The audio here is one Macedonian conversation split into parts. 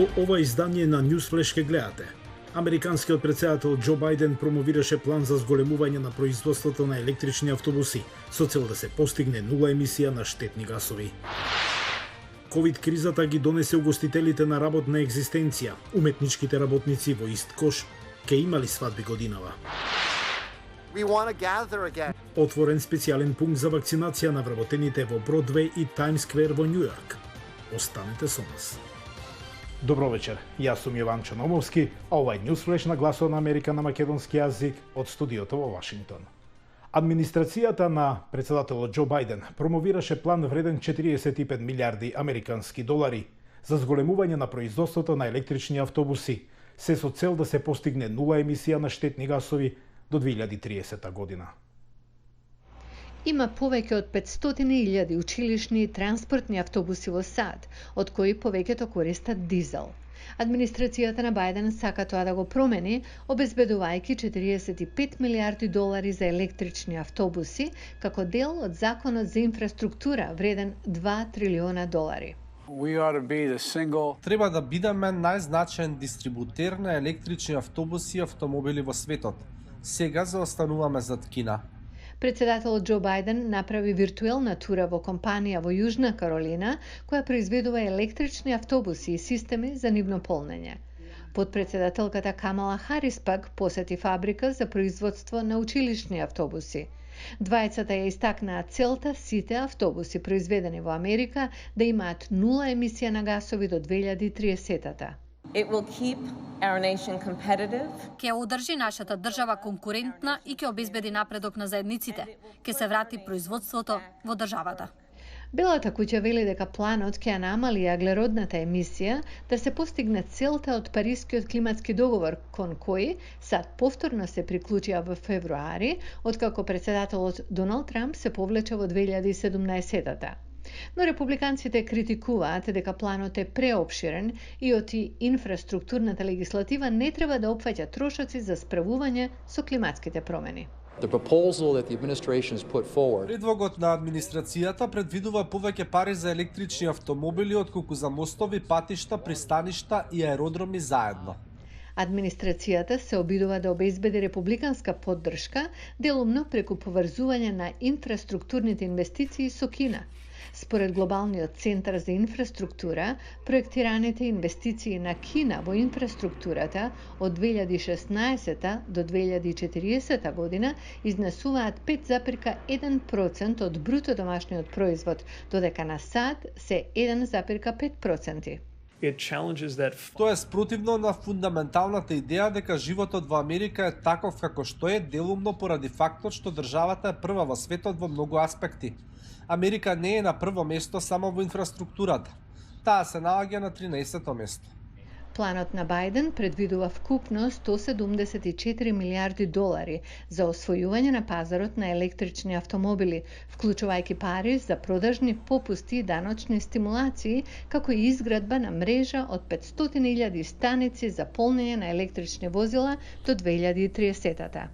Во ова издание на Newsflash ке гледате. Американскиот претседател Џо Бајден промовираше план за зголемување на производството на електрични автобуси со цел да се постигне нула емисија на штетни гасови. Ковид кризата ги донесе угостителите на работна екзистенција. Уметничките работници во ист кош ке имали свадби годинава. Отворен специјален пункт за вакцинација на вработените во Бродвеј и Таймс Сквер во Њујорк. Останете со нас. Добро вечер, јас сум Јован Чономовски, а ова е Newsflash на Гласот на Америка на македонски јазик од студиото во Вашингтон. Администрацијата на претседателот Џо Бајден промовираше план вреден 45 милиарди американски долари за зголемување на производството на електрични автобуси, се со цел да се постигне нула емисија на штетни гасови до 2030 година. Има повеќе од 500.000 училишни и транспортни автобуси во САД, од кои повеќето користат дизел. Администрацијата на Бајден сака тоа да го промени, обезбедувајќи 45 милиарди долари за електрични автобуси, како дел од законот за инфраструктура вреден 2 трилиона долари. Треба да бидеме најзначаен дистрибутер на електрични автобуси и автомобили во светот. Сега заостануваме зад Кина. Претседателот Џо Бајден направи виртуелна тура во компанија во Јужна Каролина, која произведува електрични автобуси и системи за нивно полнење. Подпредседателката Камала Харис пак посети фабрика за производство на училишни автобуси. Двајцата ја истакнаа целта сите автобуси произведени во Америка да имаат нула емисија на гасови до 2030-та. Ќе одржи нашата држава конкурентна и ќе обезбеди напредок на заедниците. Ќе се врати производството во државата. Белата куќа вели дека планот ќе намали аглеродната емисија да се постигне целта од Парискиот климатски договор, кон кој САД повторно се приклучија во февруари, откако претседателот Доналд Трамп се повлече во 2017-та. Но републиканците критикуваат дека планот е преопширен и оти инфраструктурната легислатива не треба да опфаќа трошоци за справување со климатските промени. Предлогот на администрацијата предвидува повеќе пари за електрични автомобили отколку за мостови, патишта, пристаништа и аеродроми заедно. Администрацијата се обидува да обезбеди републиканска поддршка делумно преку поврзување на инфраструктурните инвестиции со Кина. Според Глобалниот центар за инфраструктура, проектираните инвестиции на Кина во инфраструктурата од 2016 до 2040 година изнесуваат 5,1% од бруто домашниот производ, додека на САД се 1,5%. Тоа е спротивно на фундаменталната идеја дека животот во Америка е таков како што е, делумно поради фактот што државата е прва во светот во многу аспекти. Америка не е на прво место само во инфраструктурата. Таа се наоѓа на 13-то место. Планот на Бајден предвидува вкупно 174 милиарди долари за освојување на пазарот на електрични автомобили, вклучувајќи пари за продажни попусти и даночни стимулации, како и изградба на мрежа од 500.000 станици за полнење на електрични возила до 2030-та.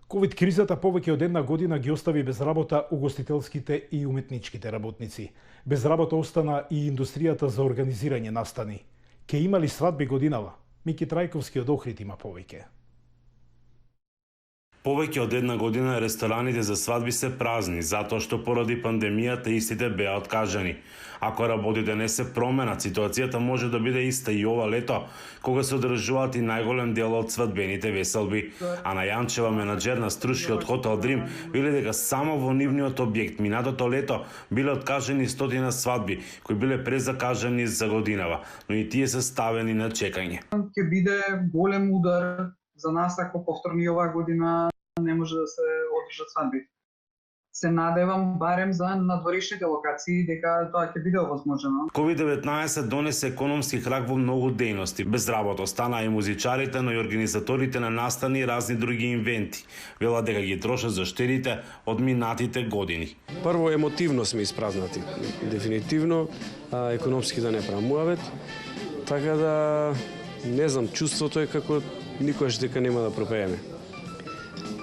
Ковид кризата повеќе од една година ги остави без работа угостителските и уметничките работници. Без работа остана и индустријата за организирање настани. Ке имали свадби годинава? Мики Трајковски од Охрид има повеќе. Повеќе од една година рестораните за свадби се празни, затоа што поради пандемијата истите беа откажани. Ако работите не се променат, ситуацијата може да биде иста и ова лето, кога се одржуваат и најголем дел од свадбените веселби. Ана Јанчева, менаџер на струшкиот хотел Дрим, вели дека само во нивниот објект минатото лето биле откажани 100 свадби, кои биле презакажани за годинава, но и тие се ставени на чекање. Ќе биде голем удар за нас ако повторно оваа година не може да се одржат свадби. Се надевам барем за надворешните локации дека тоа ќе биде овозможено. COVID-19 донесе економски крак во многу дејности. Без работа останаа и музичарите, но и организаторите на настани и разни други инвенти. Велат дека ги трошат за штедите од минатите години. Прво, емотивно сме испразнати. Дефинитивно, економски да не прамуавет. Така да, не знам, чувството е како никогаш дека нема да пропееме.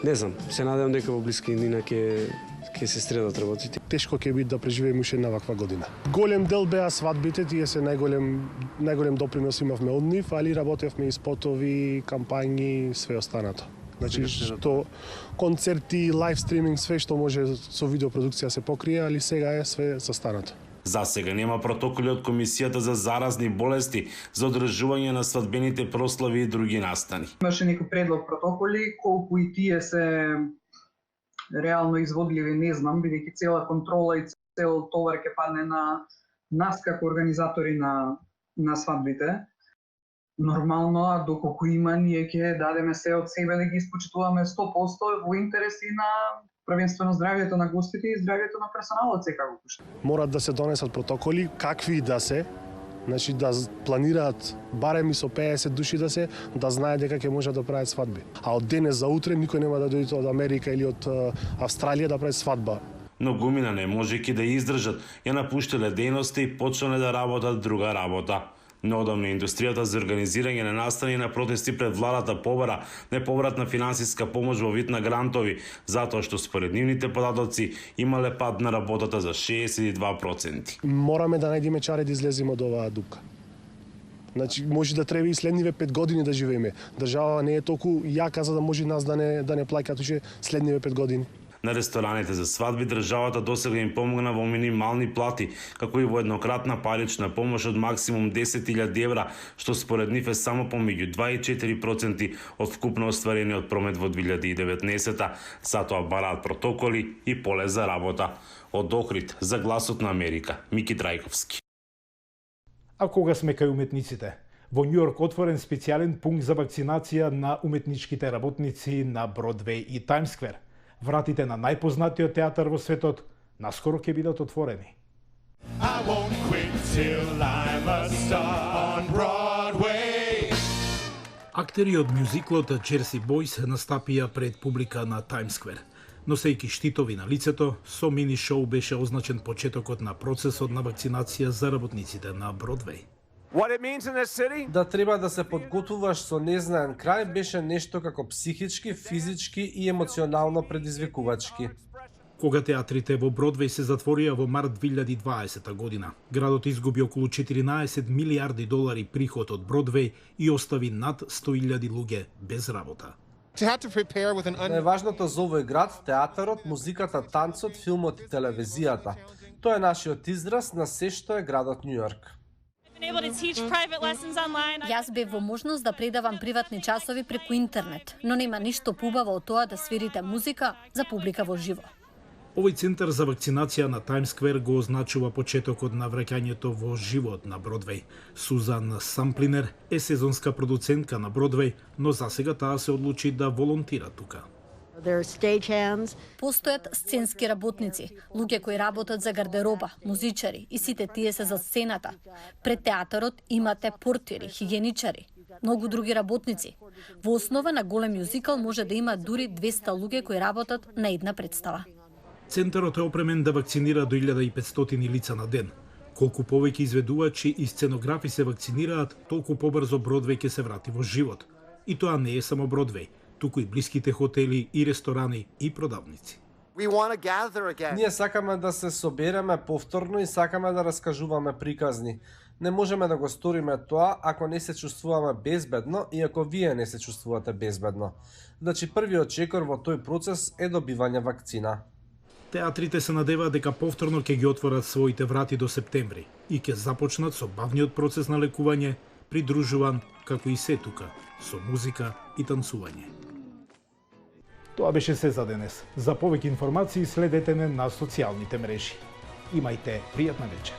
Не знам, се надевам дека во блиска иднина ќе ќе се средат работите. Тешко ќе биде да преживееме уште една ваква година. Голем дел беа свадбите, тие се најголем допринос имавме од нив, али работевме и спотови, кампањи, све останато. Значи што концерти, лайв стриминг, све што може со видеопродукција се покрие, али сега е све состанато. За сега нема протоколи од Комисијата за заразни болести за одржување на свадбените прослави и други настани. Имаше некој предлог протоколи, колку и тие се реално изводливи, не знам, бидејќи цела контрола и цел товар ќе падне на нас како организатори на свадбите. Нормално, доколку има, ние ќе дадеме се од себе да ги испочитуваме 100% во интереси на првенствено здравјето на гостите и здравјето на персоналот секако. Морат да се донесат протоколи, какви да се, значи да планираат барем и со 50 души да знаат дека ќе можат да прават свадби. А од денес за утре никој нема да дојде од Америка или од Австралија да прави свадба. Многумина не можејќи да издржат, ја напуштиле дејноста и почнале да работат друга работа. Неодамно индустријата за организирање на настани на протести пред владата побара неповратна финансиска помош во вид на грантови, затоа што според нивните податоци имале пад на работата за 62%. Мораме да најдеме чаре да излеземе од оваа дупка. Значи, може да треба и следниве 5 години да живееме. Држава не е толку јака за да може нас да не плаќаат уште следниве 5 години. На рестораните за свадби државата досега им помогна во минимални плати, како и во еднократна парична помош од максимум 10.000 евра, што според нив е само помеѓу 2 и 4% од вкупно остварени од промет во 2019-та, затоа бараат протоколи и поле за работа. Од Охрид за Гласот на Америка, Мики Трајковски. А кога сме кај уметниците? Во Њујорк отворен специјален пункт за вакцинација на уметничките работници на Бродвеј и Тајмсквер. Вратите на најпознатиот театар во светот наскоро ќе бидат отворени. Актери од мюзиклот Джерси Бойс настапија пред публика на Тајмсквер. Носејќи штитови на лицето, со мини шоу беше означен почетокот на процесот на вакцинација за работниците на Бродвеј. Да треба да се подготвуваш со незнаен крај беше нешто како психички, физички и емоционално предизвикувачки. Кога театрите во Бродвеј се затворија во март 2020 година, градот изгуби околу 14 милиарди долари приход од Бродвеј и остави над 100.000 луѓе без работа. Најважното за овој град, театарот, музиката, танцот, филмот и телевизијата. Тоа е нашиот израз на се што е градот Њујорк. Јас бев во можност да предавам приватни часови преку интернет, но нема ништо побаво од тоа да свирите музика за публика во живо. Овој центар за вакцинација на Тајмсквер го означува почетокот на враќањето во живот на Бродвеј. Сузан Самплинер е сезонска продуцентка на Бродвеј, но засега таа се одлучи да волонтира тука. Постојат сценски работници, луѓе кои работат за гардероба, музичари и сите тие се за сцената. Пред театарот имате портиери, хигиеничари, многу други работници. Во основа на голем мюзикал може да има дури 200 луѓе кои работат на една представа. Центарот е опремен да вакцинира до 1500 лица на ден. Колку повеќе изведувачи и сценографи се вакцинираат, толку побрзо Бродвеј ќе се врати во живот. И тоа не е само Бродвеј, туку и блиските хотели и ресторани и продавници. Ние сакаме да се собереме повторно и сакаме да раскажуваме приказни. Не можеме да го сториме тоа ако не се чувствуваме безбедно и ако вие не се чувствувате безбедно. Значи првиот чекор во тој процес е добивање вакцина. Театрите се надеваат дека повторно ќе ги отворат своите врати до септември и ќе започнат со бавниот процес на лекување, придружуван, како и се тука, со музика и танцување. Тоа беше се за денес. За повеќе информации следете не на социјалните мрежи. Имајте пријатна вечер.